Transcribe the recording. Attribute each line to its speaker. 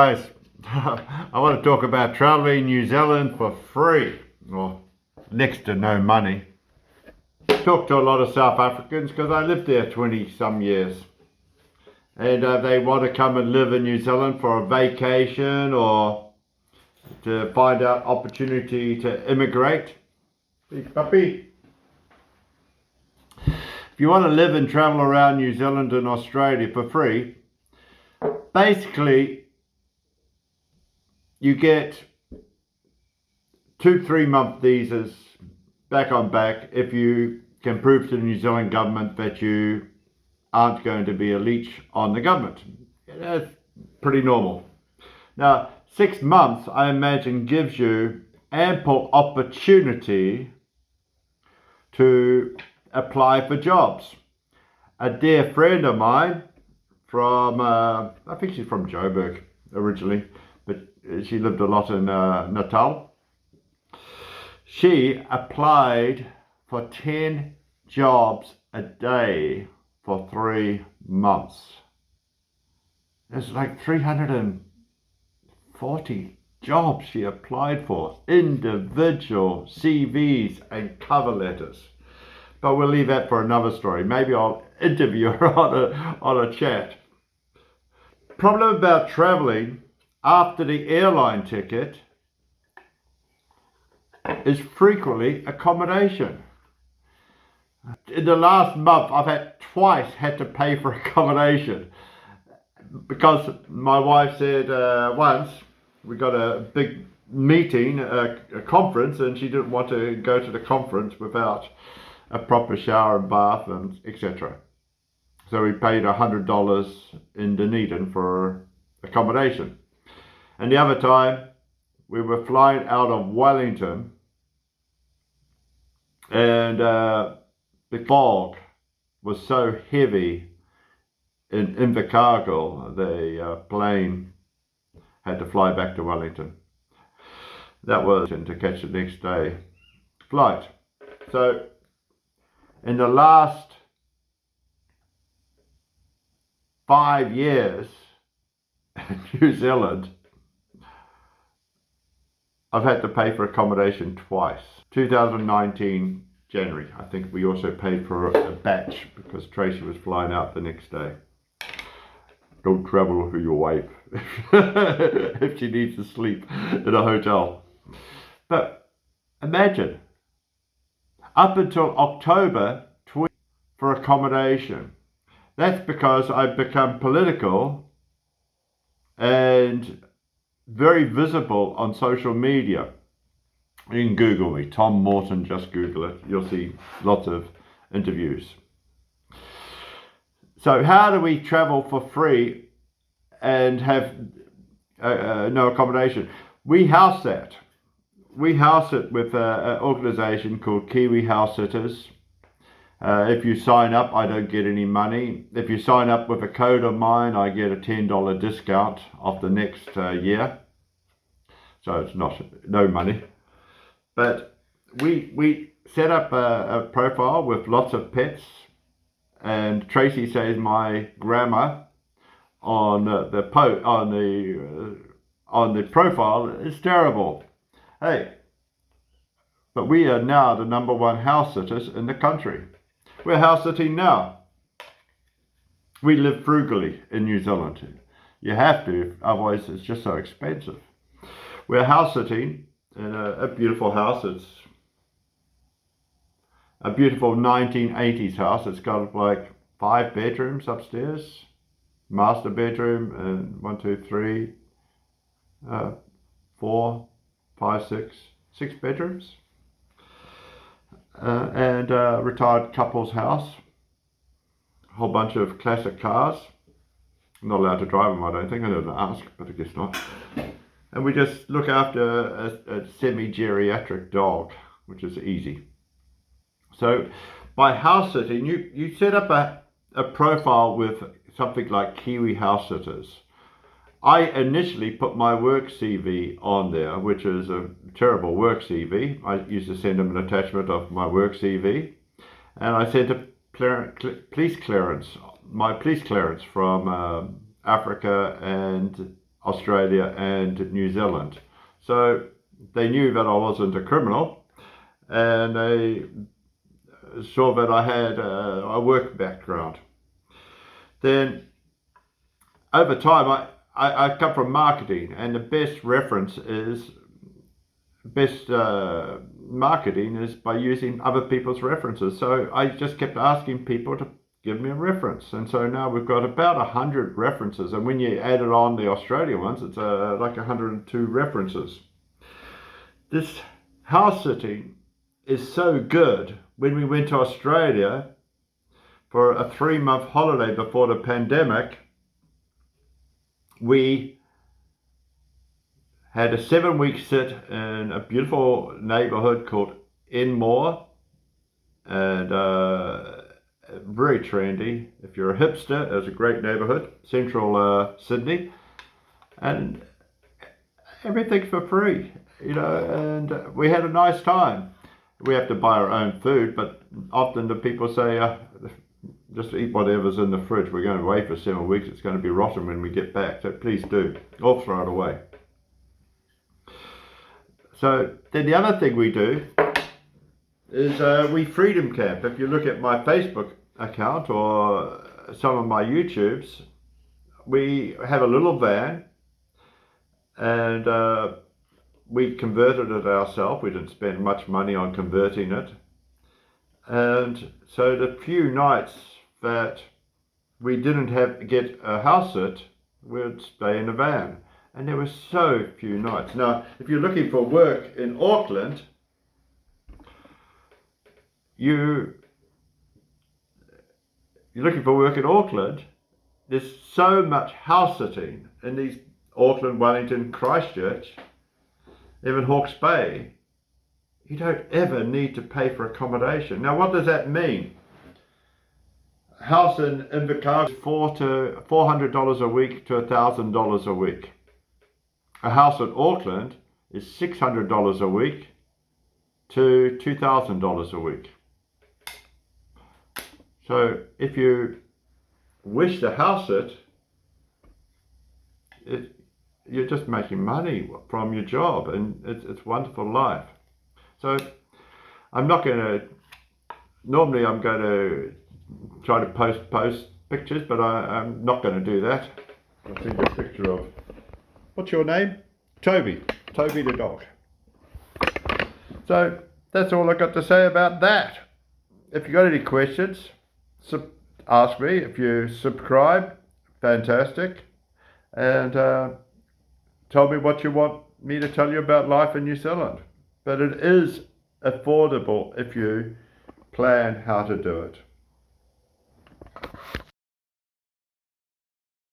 Speaker 1: Guys, I want to talk about traveling New Zealand for free, or next to no money. Talk to a lot of South Africans because I lived there 20 some years, and they want to come and live in New Zealand for a vacation or to find out opportunity to immigrate. Big puppy. If you want to live and travel around New Zealand and Australia for free, basically you get 2-3 month visas back on back if you can prove to the New Zealand government that you aren't going to be a leech on the government. That's pretty normal. Now, 6 months, I imagine, gives you ample opportunity to apply for jobs. A dear friend of mine from, I think she's from Joburg originally, but she lived a lot in Natal. She applied for 10 jobs a day for 3 months. There's like 340 jobs she applied for, individual CVs and cover letters. But we'll leave that for another story. Maybe I'll interview her on a chat. Problem about traveling after the airline ticket is frequently accommodation. In the last month, I've twice had to pay for accommodation because my wife said once we got a big meeting, a conference, and she didn't want to go to the conference without a proper shower and bath and etc. So we paid $100 in Dunedin for accommodation. And the other time, we were flying out of Wellington, and the fog was so heavy in Invercargill, the plane had to fly back to Wellington. That was to catch the next day flight. So in the last 5 years in New Zealand, I've had to pay for accommodation twice. 2019 January, I think we also paid for a batch because Tracy was flying out the next day. Don't travel with your wife if she needs to sleep in a hotel. But imagine, up until October 20 for accommodation. That's because I've become political and very visible on social media. You can Google me, Tom Morton, just Google it. You'll see lots of interviews. So how do we travel for free and have no accommodation? We house that. We house it with an organisation called Kiwi House Sitters. If you sign up, I don't get any money. If you sign up with a code of mine, I get a $10 discount off the next year. So it's no money. But we set up a profile with lots of pets, and Tracy says my grammar on the profile is terrible. Hey, but we are now the #1 house sitters in the country. We're house sitting now. We live frugally in New Zealand. You have to, otherwise it's just so expensive. We're house sitting in a beautiful house. It's a beautiful 1980s house. It's got like 5 bedrooms upstairs, master bedroom, and 1, 2, 3, 4, 5, 6 bedrooms. And a retired couple's house. A whole bunch of classic cars. I'm not allowed to drive them, I don't think. I didn't ask, but I guess not. And we just look after a semi-geriatric dog, which is easy. So by house sitting, you set up a profile with something like Kiwi House Sitters. I initially put my work CV on there, which is a terrible work CV. I used to send them an attachment of my work CV. And I sent a police clearance, my police clearance from Africa and Australia and New Zealand. So they knew that I wasn't a criminal, and they saw that I had a work background. Then over time, I come from marketing, and the best reference is marketing is by using other people's references. So I just kept asking people to give me a reference, and so now we've got about 100 references, and when you add it on the Australian ones, it's like 102 references. This house sitting is so good. When we went to Australia for a 3-month holiday before the pandemic, we had a 7-week sit in a beautiful neighborhood called Enmore, and very trendy. If you're a hipster, it was a great neighborhood, central Sydney, and everything's for free, and we had a nice time. We have to buy our own food, but often the people say, just eat whatever's in the fridge. We're going away for 7 weeks. It's going to be rotten when we get back, so please do, or throw it away. So then the other thing we do is we freedom camp. If you look at my Facebook account or some of my YouTubes, we have a little van, and we converted it ourselves. We didn't spend much money on converting it. And so the few nights that we didn't get a house sit, we'd stay in the van. And there were so few nights. Now, if you're looking for work in Auckland, you're looking for work in Auckland, there's so much house sitting in these Auckland, Wellington, Christchurch, even Hawke's Bay. You don't ever need to pay for accommodation. Now, what does that mean? A house in Invercargill is $400 a week to $1,000 a week. A house in Auckland is $600 a week to $2,000 a week. So if you wish to house it, you're just making money from your job, and it's wonderful life. So I'm not going to, normally I'm going to try to post pictures, but I'm not going to do that. I'll send you a picture of, what's your name? Toby the dog. So that's all I got to say about that. If you got any questions, ask me. If you subscribe, fantastic. And tell me what you want me to tell you about life in New Zealand. But it is affordable if you plan how to do it.